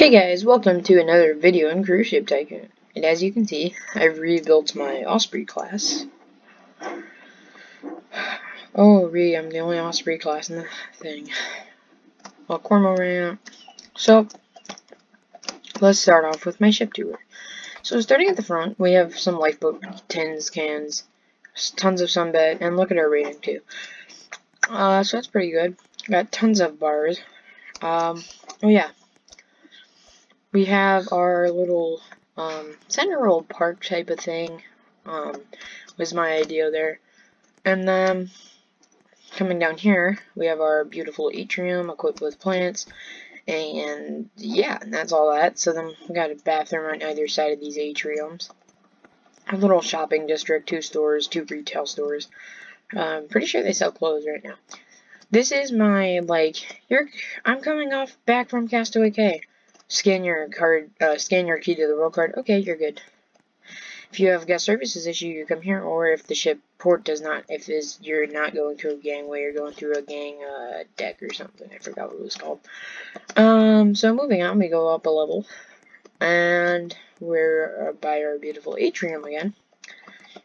Hey guys, welcome to another video on Cruise Ship Tycoon. And as you can see, I've rebuilt my Osprey class. Oh, I'm the only Osprey class in the thing. Well, cormorant. So, let's start off with my ship tour. So, starting at the front, we have some lifeboat tins, cans, tons of sunbed, and look at our rating too. So that's pretty good. Got tons of bars. Oh yeah. We have our little center park type of thing. Was my idea there. And then coming down here, we have our beautiful atrium equipped with plants. And yeah, and that's all that. So then we got a bathroom on either side of these atriums. A little shopping district, 2 stores, 2 retail stores. Pretty sure they sell clothes right now. This is my, I'm coming back from Castaway Cay. Scan your card, scan your key to the roll card. Okay, you're good. If you have guest services issue, you come here, or if the ship port does not, you're not going through a gangway, you're going through a gang deck or something. I forgot what it was called. So moving on, we go up a level, and we're by our beautiful atrium again.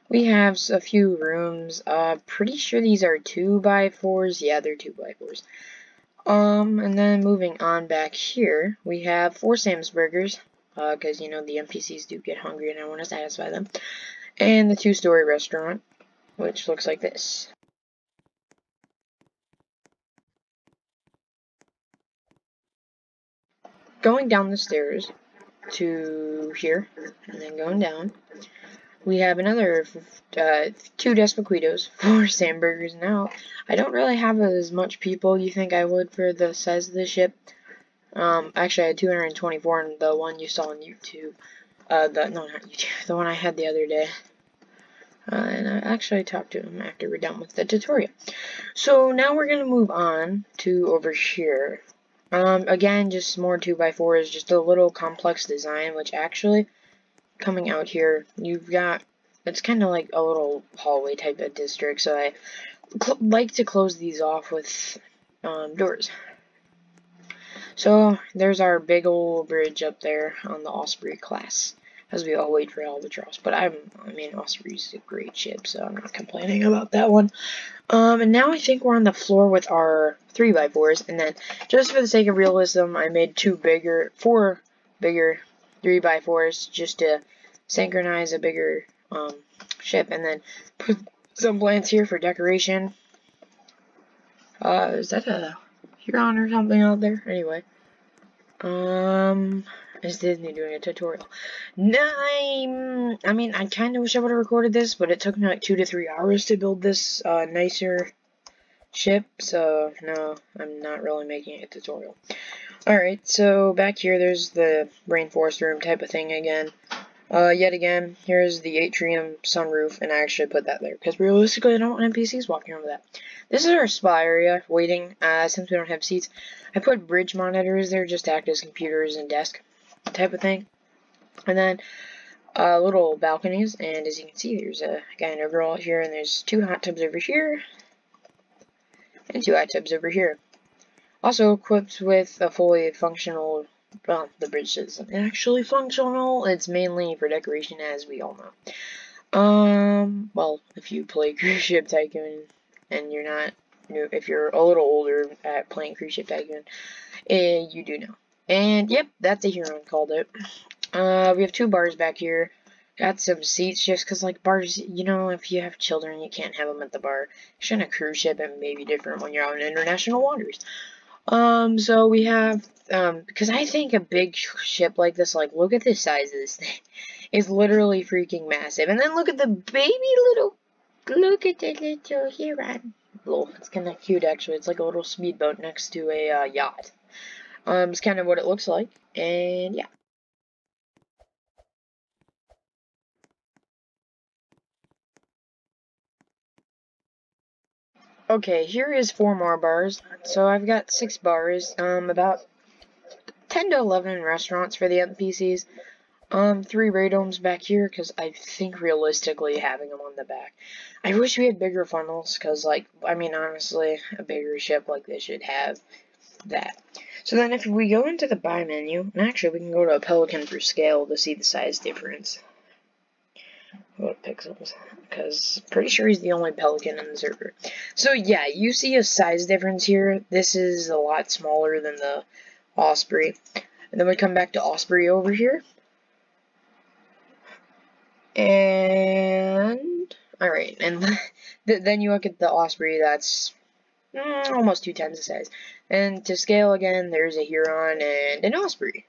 We have a few rooms. Pretty sure these are 2x4s. Yeah, they're 2x4s. And then moving on back here, we have 4 Sam's Burgers, because, you know, the NPCs do get hungry and I want to satisfy them. And the 2-story restaurant, which looks like this. Going down the stairs to here, and then going down, we have another 2 Despequitos, 4 Sam Burgers. Now, I don't really have as much people you think I would for the size of the ship. Actually, I had 224 in the one you saw on YouTube. No, not YouTube, the one I had the other day. And I actually talked to him after we're done with the tutorial. So now we're gonna move on to over here. Again, just more 2x4s, just a little complex design, which actually, coming out here, you've got, it's kind of like a little hallway type of district, so I like to close these off with doors. So, there's our big old bridge up there on the Osprey class, as we all wait for Albatross. But I mean, Osprey's a great ship, so I'm not complaining about that one. And now I think we're on the floor with our 3x4s, and then, just for the sake of realism, I made 4 bigger 3x4s, just to synchronize a bigger, ship, and then put some plants here for decoration. Is that a Huron or something out there? Anyway. Is Disney doing a tutorial? No, I mean, I kind of wish I would have recorded this, but it took me like 2 to 3 hours to build this, nicer ship, so no, I'm not really making a tutorial. Alright, so back here, there's the rainforest room type of thing again. Yet again, here's the atrium sunroof, and I actually put that there, because realistically, I don't want NPCs walking over that. This is our spa area, waiting, since we don't have seats. I put bridge monitors there, just to act as computers and desk type of thing. And then, little balconies, and as you can see, there's a guy and a girl out here, and there's 2 hot tubs over here, and 2 hot tubs over here. Also equipped with a fully functional, well, the bridge isn't actually functional, it's mainly for decoration, as we all know. Well, if you play Cruise Ship Tycoon, and you're not new, if you're a little older at playing Cruise Ship Tycoon, you do know. And, yep, that's a Huron, called it. We have 2 bars back here. Got some seats, just because, like, bars, you know, if you have children, you can't have them at the bar. Actually, on a cruise ship, it may be different when you're out in international waters. So we have, because I think a big ship like this, like, look at the size of this thing, is literally freaking massive. And then look at the look at the little Huron. Oh, it's kind of cute, actually. It's like a little speedboat next to a, yacht. It's kind of what it looks like, and yeah. Okay, here is 4 more bars. So I've got 6 bars, about 10 to 11 restaurants for the NPCs. 3 radomes back here, because I think realistically having them on the back. I wish we had bigger funnels, because, like, I mean, honestly, a bigger ship like this should have that. So then if we go into the buy menu, and actually we can go to a Pelican for scale to see the size difference. Go to pixels, because pretty sure he's the only Pelican in the server. So yeah, you see a size difference here. This is a lot smaller than the Osprey. And then we come back to Osprey over here. And alright, and then you look at the Osprey, that's almost 2 times the size. And to scale again, there's a Huron and an Osprey.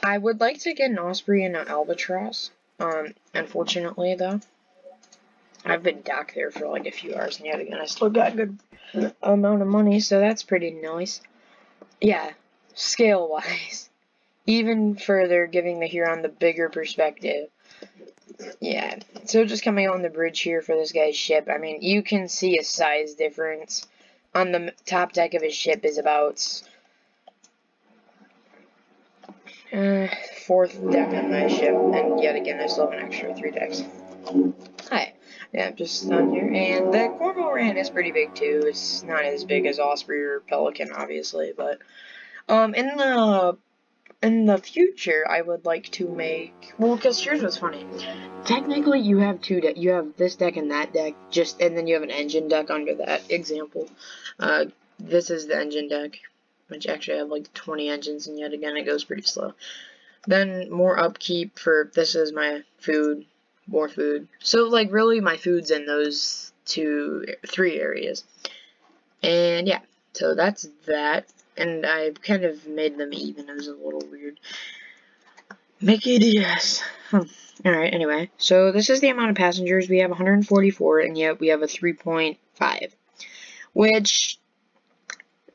I would like to get an Osprey and an Albatross. Unfortunately though, I've been docked there for like a few hours, and yet again, I still got a good amount of money, so that's pretty nice. Yeah, scale-wise. Even further, giving the Huron the bigger perspective. Yeah, so just coming on the bridge here for this guy's ship, I mean, you can see a size difference. On the top deck of his ship is about 4th deck on my ship, and yet again, I still have an extra 3 decks. Hi. Yeah, I'm just on here, and the Cormorant is pretty big too. It's not as big as Osprey or Pelican, obviously, but in the future, I would like to make, well, because here's what's funny. Technically, you have 2 decks. You have this deck and that deck, and then you have an engine deck under that example. This is the engine deck, which actually I have like 20 engines, and yet again, it goes pretty slow. Then more upkeep for, this is my food, more food. So, like, really, my food's in those 3 areas. And yeah, so that's that. And I kind of made them even. It was a little weird. Mickey DS. Alright, anyway. So this is the amount of passengers. We have 144, and yet we have a 3.5. Which,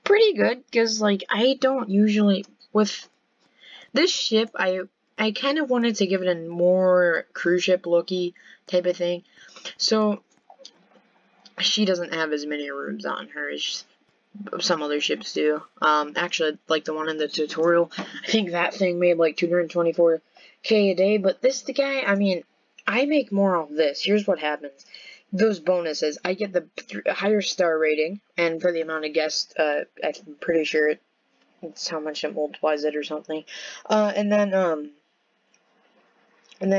pretty good, because, like, I don't usually, with this ship, I kind of wanted to give it a more cruise ship looky type of thing. So, she doesn't have as many rooms on her as some other ships do. Actually, like the one in the tutorial, I think that thing made like 224k a day, but the guy, I mean, I make more off this. Here's what happens. Those bonuses, I get the higher star rating, and for the amount of guests, I'm pretty sure it's how much it multiplies it or something. And then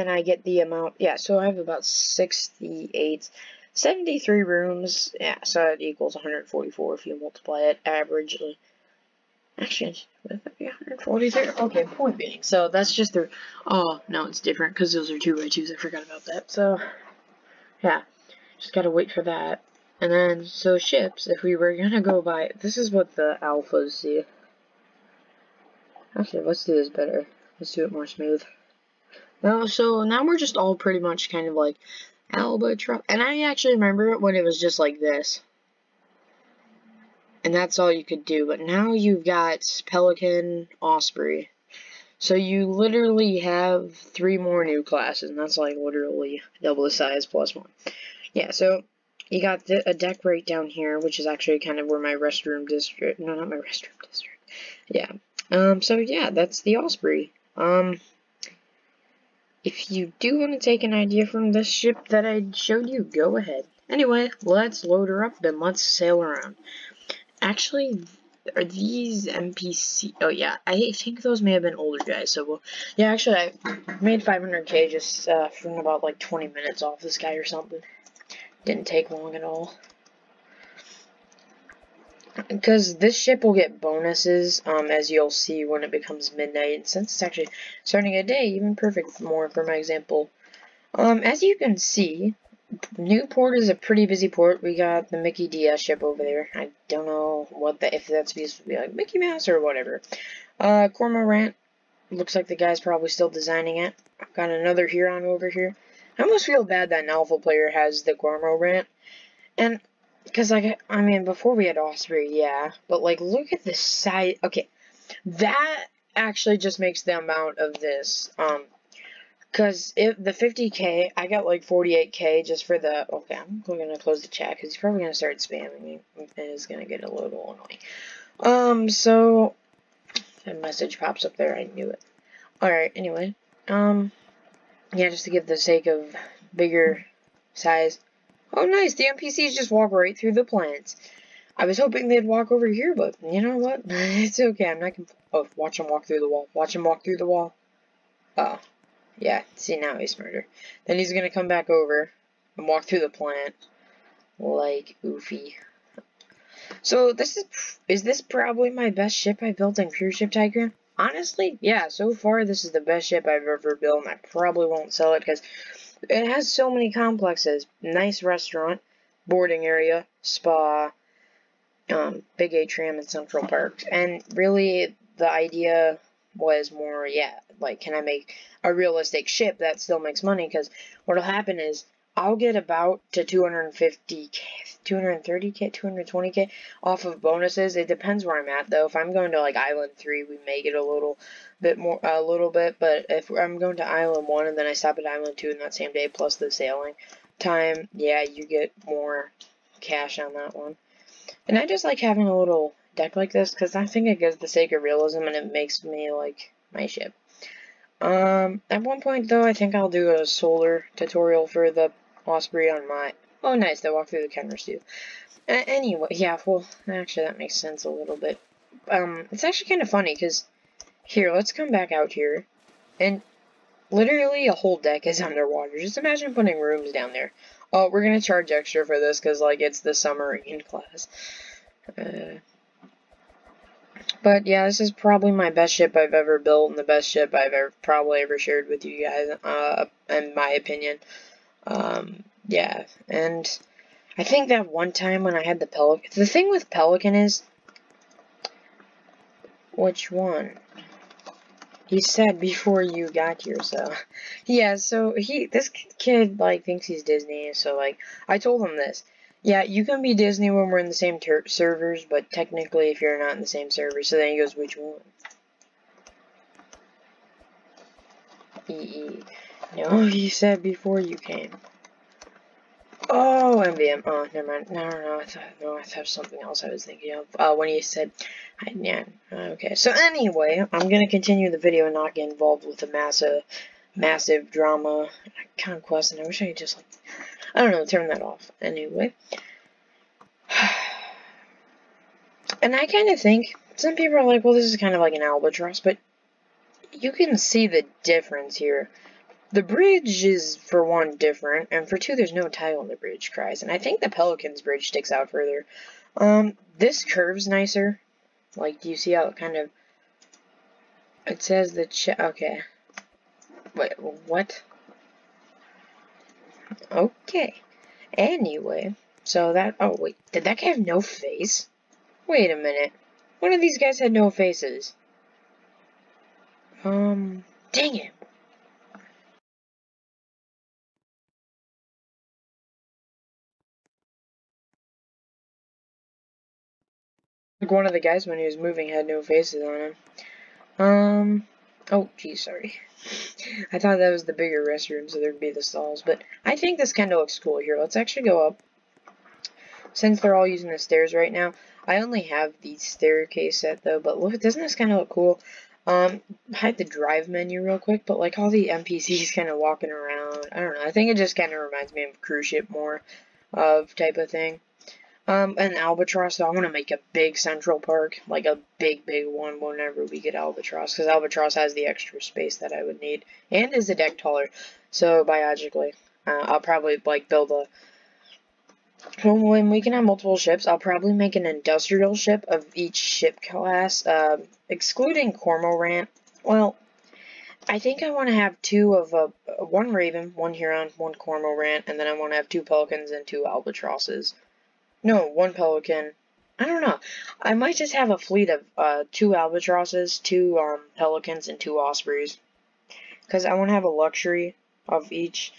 I get the amount, yeah, so I have about 73 rooms, yeah, so it equals 144 if you multiply it averagely. Actually, would that be 143? Okay, point being, so that's just the, oh, no, it's different, because those are 2x2s, I forgot about that, so, yeah, just gotta wait for that. And then, so ships, if we were gonna go by, this is what the alphas see. Actually, let's do this better. Let's do it more smooth. Now, so now we're just all pretty much kind of like Albatross. And I actually remember when it was just like this. And that's all you could do. But now you've got Pelican, Osprey. So you literally have 3 more new classes. And that's like literally double the size plus 1. Yeah, so you got a deck right down here, which is actually kind of where my restroom district. No, not my restroom district. Yeah. So yeah, that's the Osprey. If you do want to take an idea from this ship that I showed you, go ahead. Anyway, let's load her up and let's sail around. Actually, are these NPC? Oh yeah, I think those may have been older guys. So, well, yeah, actually, I made 500k just from about like 20 minutes off this guy or something. Didn't take long at all. Because this ship will get bonuses, as you'll see when it becomes midnight. And since it's actually starting a day, even perfect more for my example. As you can see, Newport is a pretty busy port. We got the Mickey DS ship over there. I don't know if that's supposed to be like Mickey Mouse or whatever. Cormorant, looks like the guy's probably still designing it. I've got another Huron over here. I almost feel bad that an alpha player has the Cormorant. And because, like, I mean, before we had Osprey, yeah. But, like, look at the size. Okay, that actually just makes the amount of this. Because if the 50k, I got, like, 48k just for the... Okay, I'm going to close the chat because he's probably going to start spamming me. And it's going to get a little annoying. So... A message pops up there. I knew it. Alright, anyway. Yeah, just to give the sake of bigger size... Oh, nice. The NPCs just walk right through the plants. I was hoping they'd walk over here, but you know what? It's okay. I'm not gonna. Oh, watch him walk through the wall. Watch him walk through the wall. Oh, yeah. See, now he's smarter. Then he's gonna come back over and walk through the plant like Oofy. So is this probably my best ship I built in Cruise Ship Tycoon? Honestly, yeah. So far, this is the best ship I've ever built, and I probably won't sell it because it has so many complexes. Nice restaurant, boarding area, spa, big atrium and Central Park. And really, the idea was more, yeah, like, can I make a realistic ship that still makes money? Because what'll happen is, I'll get about to 250k, 230k, 220k off of bonuses. It depends where I'm at, though. If I'm going to, like, Island 3, we may get a little bit more, but if I'm going to Island 1 and then I stop at Island 2 in that same day, plus the sailing time, yeah, you get more cash on that one. And I just like having a little deck like this, because I think it gives the sake of realism, and it makes me like my ship. At one point, though, I think I'll do a solar tutorial for the Osprey on my... Oh, nice, they walk through the cameras, too. Anyway, yeah, well, actually, that makes sense a little bit. It's actually kind of funny, because... Here, let's come back out here, and literally a whole deck is underwater. Just imagine putting rooms down there. Oh, we're gonna charge extra for this, because, like, it's the submarine class. But yeah, this is probably my best ship I've ever built, and the best ship I've probably ever shared with you guys, in my opinion. Yeah, and I think that one time when I had the Pelican, the thing with Pelican is, which one? He said before you got here, so, yeah, so this kid, like, thinks he's Disney, so, like, I told him this. Yeah, you can be Disney when we're in the same servers, but technically if you're not in the same server, so then he goes, which one? No, he said before you came. Oh, MVM. Oh, never mind. No, I thought something else I was thinking of. When he said, yeah, okay. So anyway, I'm gonna continue the video and not get involved with the massive drama conquest, and I wish I could just, like, I don't know, turn that off. Anyway. And I kind of think, some people are like, well, this is kind of like an albatross, but you can see the difference here. The bridge is, for one, different, and for two, there's no tile on the bridge, cries. And I think the Pelican's bridge sticks out further. This curve's nicer. Like, do you see how it kind of... It says the okay. Wait, what? Okay. Anyway, so that... Oh, wait. Did that guy have no face? Wait a minute. One of these guys had no faces. Dang it. Like, one of the guys, when he was moving, had no faces on him. Oh, geez, sorry. I thought that was the bigger restroom, so there'd be the stalls. But I think this kind of looks cool here. Let's actually go up. Since they're all using the stairs right now, I only have the staircase set, though. But look, doesn't this kind of look cool? Hide the drive menu real quick, but like all the NPCs kind of walking around. I don't know. I think it just kind of reminds me of cruise ship more of type of thing. And Albatross, so I want to make a big Central Park, like a big one whenever we get Albatross, because Albatross has the extra space that I would need, and is a deck taller, so biologically, I'll probably, like, build a, when we can have multiple ships, I'll probably make an industrial ship of each ship class, excluding Cormorant. Well, I think I want to have two of, one Raven, one Huron, one Cormorant, and then I want to have two Pelicans and two Albatrosses. No, one Pelican. I don't know. I might just have a fleet of two Albatrosses, two Pelicans, and two Ospreys. Because I want to have a luxury of each,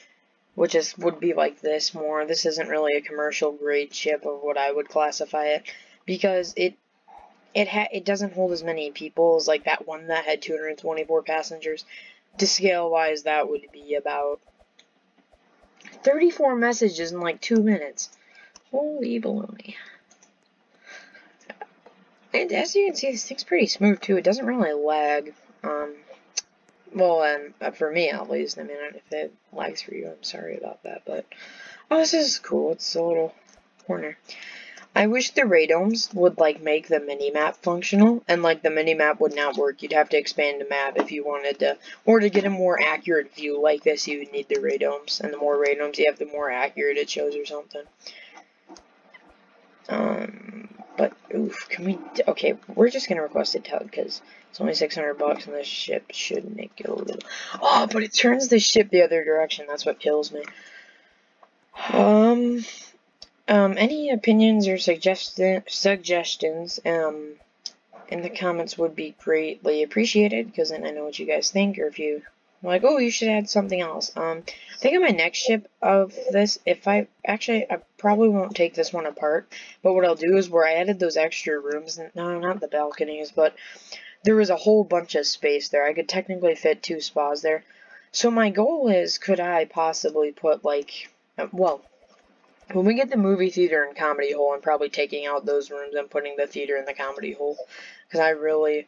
which would be like this more. This isn't really a commercial grade ship of what I would classify it, because it doesn't hold as many people as like that one that had 224 passengers. To scale wise, that would be about 34 messages in like 2 minutes. Holy baloney. And as you can see, this thing's pretty smooth, too. It doesn't really lag. Well, for me, at least. I mean, if it lags for you, I'm sorry about that. But, oh, this is cool. It's a little corner. I wish the radomes would, like, make the mini-map functional, and, like, the mini-map would not work. You'd have to expand the map if you wanted to, or to get a more accurate view like this, you would need the radomes, and the more radomes you have, the more accurate it shows or something. But, oof, can we, okay, we're just gonna request a tug, because it's only 600 bucks, and this ship should make it a little, oh, but it turns the ship the other direction, that's what kills me. Any opinions or suggestions, in the comments would be greatly appreciated, because then I know what you guys think, or if you like, oh, you should add something else. I think on my next ship of this, I probably won't take this one apart, but what I'll do is where I added those extra rooms, no, not the balconies, but there was a whole bunch of space there. I could technically fit 2 spas there. So my goal is, could I possibly put, like, well, when we get the movie theater and comedy hole, I'm probably taking out those rooms and putting the theater in the comedy hole. Because I really,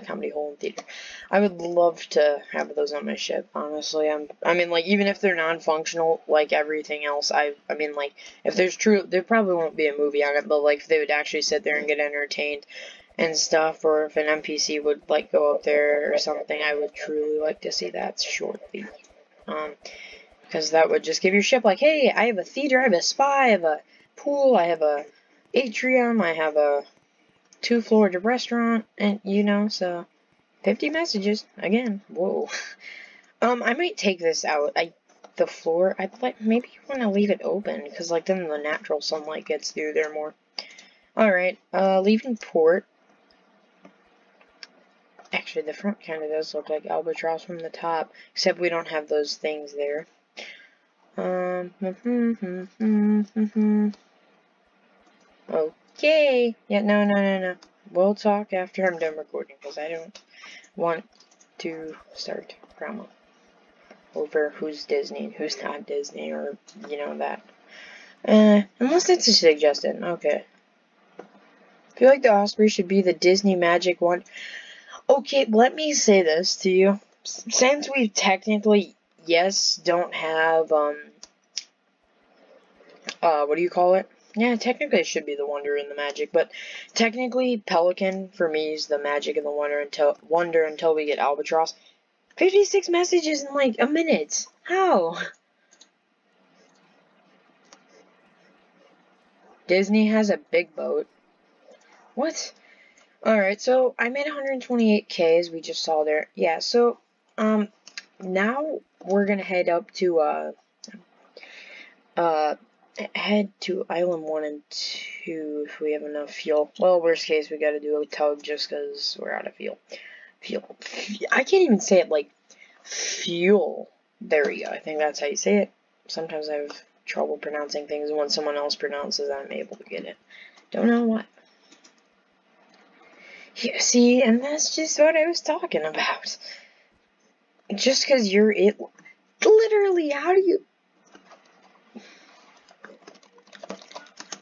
comedy hole and theater. I would love to have those on my ship, honestly. I mean, like, even if they're non-functional, like everything else, I mean, like, if there probably won't be a movie on it, but, like, if they would actually sit there and get entertained and stuff, or if an NPC would, like, go up there or something, I would truly like to see that shortly. Because that would just give your ship, like, hey, I have a theater, I have a spa, I have a pool, I have a atrium, I have a 2-floored restaurant, and, you know, so, 50 messages, again, whoa. I might take this out, the floor, maybe you want to leave it open, because, like, then the natural sunlight gets through there more. Alright, leaving port. Actually, the front kind of does look like Albatross from the top, except we don't have those things there. Okay. Yeah, no. We'll talk after I'm done recording, because I don't want to start drama over who's Disney and who's not Disney, or, you know, that. Unless it's a suggestion. Okay. I feel like the Osprey should be the Disney magic one. Okay, let me say this to you. Since we technically, yes, don't have, what do you call it? Yeah, technically it should be the Wonder and the Magic, but technically Pelican, for me, is the Magic and the Wonder until we get Albatross. 56 messages in, like, a minute. How? Disney has a big boat. What? Alright, so I made 128K, as we just saw there. Yeah, so, now we're gonna head up to, head to Island 1 and 2 if we have enough fuel. Well, worst case, we gotta do a tug just because we're out of fuel. I can't even say it like fuel. There we go. I think that's how you say it. Sometimes I have trouble pronouncing things, and when someone else pronounces, I'm able to get it. Don't know what. Yeah, see, and that's just what I was talking about. Just because you're it. Literally, how do you...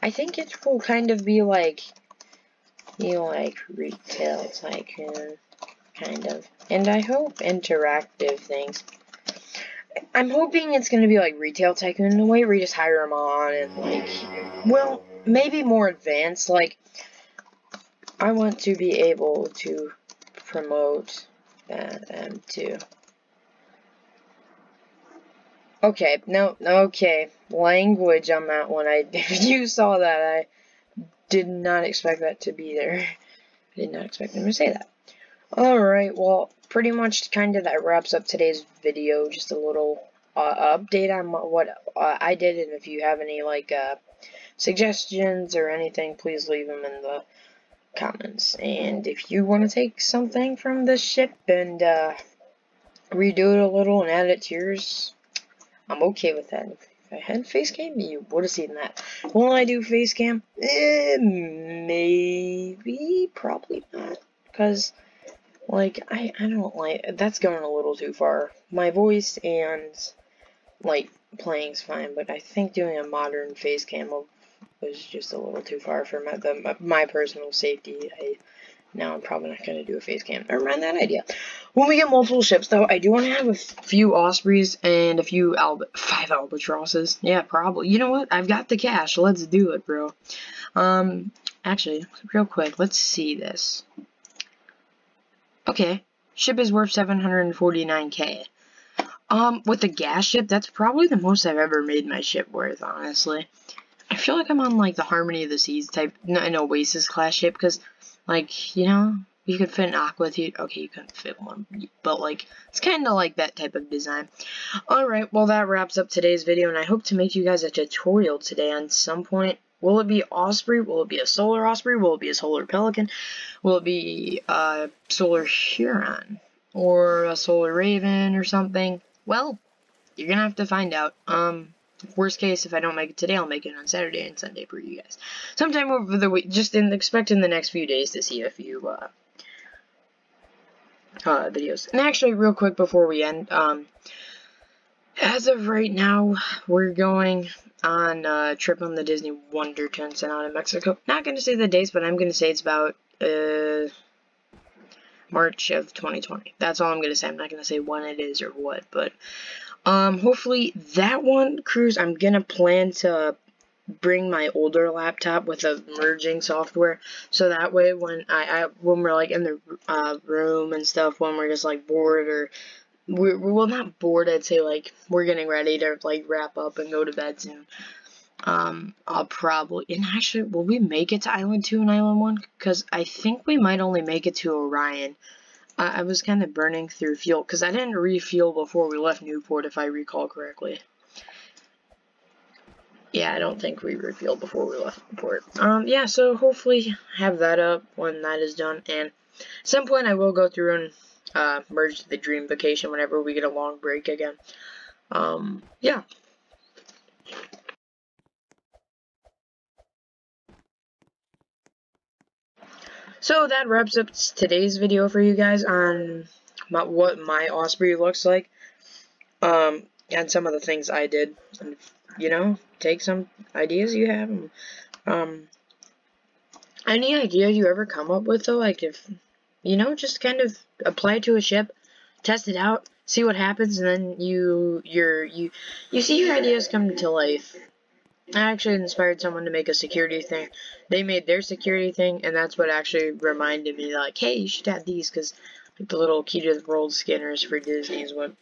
I think it will kind of be like, you know, like retail tycoon, kind of. And I hope interactive things. I'm hoping it's going to be like retail tycoon in a way where you just hire them on and, like, well, maybe more advanced. Like, I want to be able to promote them too. Okay, no, okay, language on that one. If you saw that, I did not expect that to be there. I did not expect them to say that. Alright, well, pretty much kind of that wraps up today's video. Just a little update on what I did, and if you have any, like, suggestions or anything, please leave them in the comments. And if you want to take something from this ship and redo it a little and add it to yours, I'm okay with that. If I had face cam, you would have seen that. Will I do face cam? Maybe, probably not, because, like, I don't like, that's going a little too far. My voice and, like, playing's fine, but I think doing a modern face cam was just a little too far for my personal safety. I Now I'm probably not going to do a face cam. Never mind that idea. When we get multiple ships, though, I do want to have a few Ospreys and a few 5 Albatrosses. Yeah, probably. You know what? I've got the cash. Let's do it, bro. Actually, real quick, let's see this. Okay, ship is worth 749k. With the gas ship, that's probably the most I've ever made my ship worth, honestly. I feel like I'm on, like, the Harmony of the Seas type, an Oasis class ship, because, like, you know, you could fit an Aqua to, okay, you couldn't fit one, but, like, it's kind of like that type of design. Alright, well, that wraps up today's video, and I hope to make you guys a tutorial today on some point. Will it be Osprey? Will it be a Solar Osprey? Will it be a Solar Pelican? Will it be a Solar Huron? Or a Solar Raven or something? Well, you're gonna have to find out. Worst case, if I don't make it today, I'll make it on Saturday and Sunday for you guys. Sometime over the week, just expect in the next few days to see a few, videos. And actually, real quick before we end, as of right now, we're going on a trip on the Disney Wonder to Ensenada, Mexico. Not gonna say the dates, but I'm gonna say it's about, March of 2020. That's all I'm gonna say. I'm not gonna say when it is or what, but hopefully that one cruise I'm gonna plan to bring my older laptop with a merging software, so that way when when we're like in the room and stuff, when we're just like bored or we're well, not bored, I'd say like we're getting ready to like wrap up and go to bed soon. I'll probably, and actually, will we make it to Island 2 and Island 1? Because I think we might only make it to Orion. I was kind of burning through fuel, because I didn't refuel before we left Newport, if I recall correctly. Yeah, I don't think we refueled before we left Newport. Yeah, so hopefully have that up when that is done, and at some point I will go through and merge the Dream Vacation whenever we get a long break again. Yeah. So that wraps up today's video for you guys on what my Osprey looks like. And some of the things I did. And, you know, take some ideas you have. Any idea you ever come up with, though, like if, you know, just kind of apply it to a ship, test it out, see what happens, and then you see your ideas come to life. I actually inspired someone to make a security thing. They made their security thing, and that's what actually reminded me, like, hey, you should have these, because like, the little key to the world scanners for Disney is what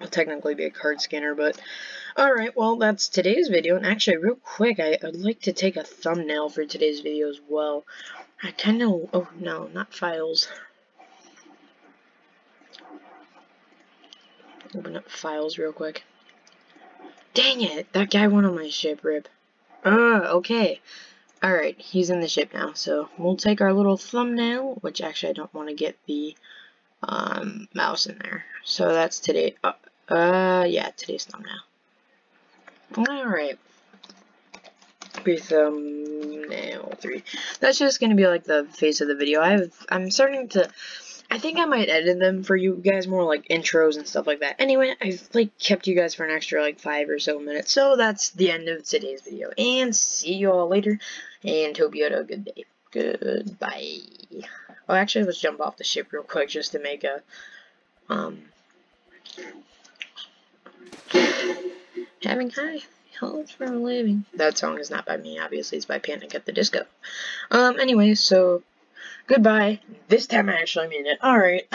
will technically be a card scanner, but alright, well, that's today's video, and actually, real quick, I'd like to take a thumbnail for today's video as well. I kind of, oh, no, not files. Open up files real quick. Dang it, that guy went on my ship, rip. Okay. Alright, he's in the ship now, so we'll take our little thumbnail, which actually I don't want to get the mouse in there. So that's today. Yeah, today's thumbnail. Alright. Thumbnail 3. That's just gonna be like the face of the video. I'm starting to, I think I might edit them for you guys more like intros and stuff like that. Anyway, I've like kept you guys for an extra like 5 or so minutes. So that's the end of today's video. And see you all later. And hope you had a good day. Goodbye. Oh, actually, let's jump off the ship real quick just to make a having high hopes for a living. That song is not by me, obviously. It's by Panic at the Disco. Anyway, so goodbye. This time I actually mean it. Alright.